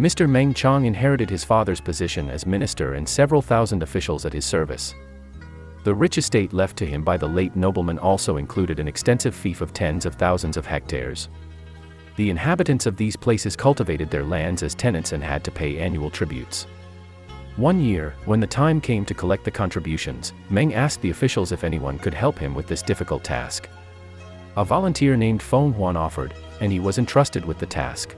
Mr. Meng Chong inherited his father's position as minister and several thousand officials at his service. The rich estate left to him by the late nobleman also included an extensive fief of tens of thousands of hectares. The inhabitants of these places cultivated their lands as tenants and had to pay annual tributes. One year, when the time came to collect the contributions, Meng asked the officials if anyone could help him with this difficult task. A volunteer named Feng Huan offered, and he was entrusted with the task.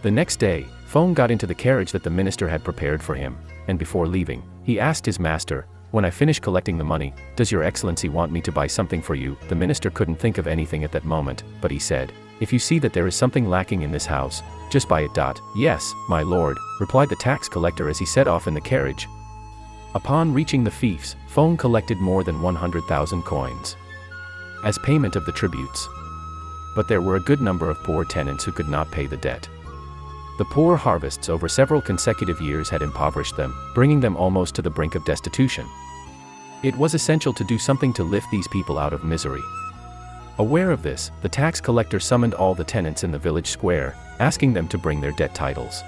The next day, Feng got into the carriage that the minister had prepared for him, and before leaving, he asked his master, "When I finish collecting the money, does your excellency want me to buy something for you?" The minister couldn't think of anything at that moment, but he said, "If you see that there is something lacking in this house, just buy it." "Yes, my lord," replied the tax collector as he set off in the carriage. Upon reaching the fiefs, Feng collected more than 100,000 coins as payment of the tributes. But there were a good number of poor tenants who could not pay the debt. The poor harvests over several consecutive years had impoverished them, bringing them almost to the brink of destitution. It was essential to do something to lift these people out of misery. Aware of this, the tax collector summoned all the tenants in the village square, asking them to bring their debt titles.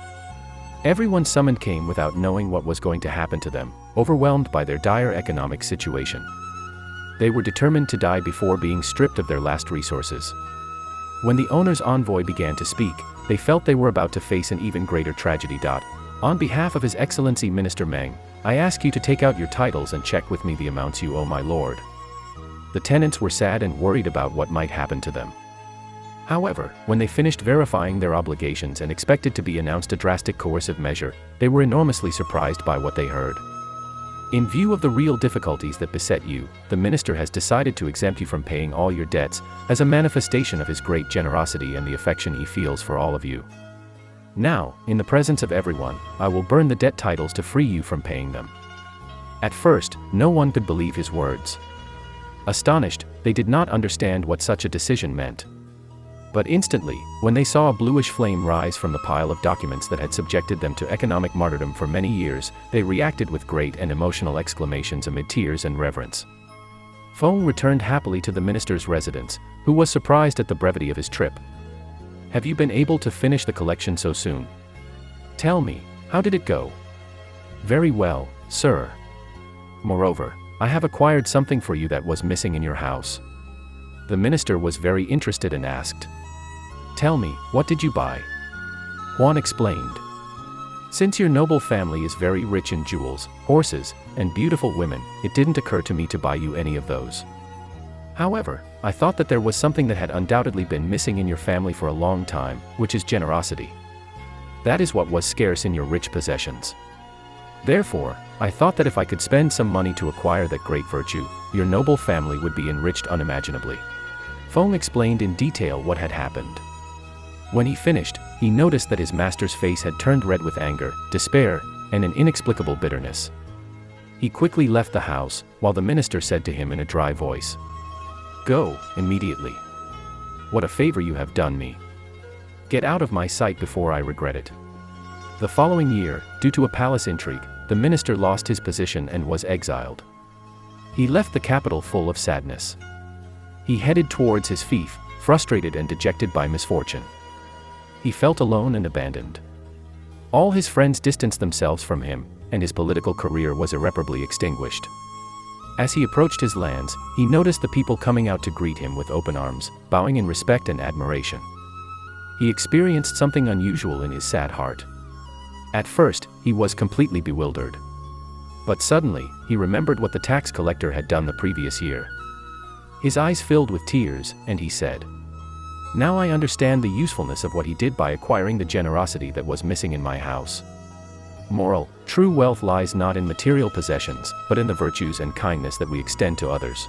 Everyone summoned came without knowing what was going to happen to them, overwhelmed by their dire economic situation. They were determined to die before being stripped of their last resources. When the owner's envoy began to speak, they felt they were about to face an even greater tragedy. "On behalf of His Excellency Minister Meng, I ask you to take out your titles and check with me the amounts you owe, my lord." The tenants were sad and worried about what might happen to them. However, when they finished verifying their obligations and expected to be announced a drastic coercive measure, they were enormously surprised by what they heard. "In view of the real difficulties that beset you, the minister has decided to exempt you from paying all your debts, as a manifestation of his great generosity and the affection he feels for all of you. Now, in the presence of everyone, I will burn the debt titles to free you from paying them." At first, no one could believe his words. Astonished, they did not understand what such a decision meant. But instantly, when they saw a bluish flame rise from the pile of documents that had subjected them to economic martyrdom for many years, they reacted with great and emotional exclamations amid tears and reverence. Feng returned happily to the minister's residence, who was surprised at the brevity of his trip. "Have you been able to finish the collection so soon? Tell me, how did it go?" "Very well, sir. Moreover, I have acquired something for you that was missing in your house." The minister was very interested and asked, "Tell me, what did you buy?" Huan explained, "Since your noble family is very rich in jewels, horses, and beautiful women, it didn't occur to me to buy you any of those. However, I thought that there was something that had undoubtedly been missing in your family for a long time, which is generosity. That is what was scarce in your rich possessions. Therefore, I thought that if I could spend some money to acquire that great virtue, your noble family would be enriched unimaginably." Feng explained in detail what had happened. When he finished, he noticed that his master's face had turned red with anger, despair, and an inexplicable bitterness. He quickly left the house, while the minister said to him in a dry voice, "Go, immediately. What a favor you have done me. Get out of my sight before I regret it." The following year, due to a palace intrigue, the minister lost his position and was exiled. He left the capital full of sadness. He headed towards his fief, frustrated and dejected by misfortune. He felt alone and abandoned. All his friends distanced themselves from him, and his political career was irreparably extinguished. As he approached his lands, he noticed the people coming out to greet him with open arms, bowing in respect and admiration. He experienced something unusual in his sad heart. At first, he was completely bewildered. But suddenly, he remembered what the tax collector had done the previous year. His eyes filled with tears, and he said, "Now I understand the usefulness of what he did by acquiring the generosity that was missing in my house." Moral: true wealth lies not in material possessions, but in the virtues and kindness that we extend to others.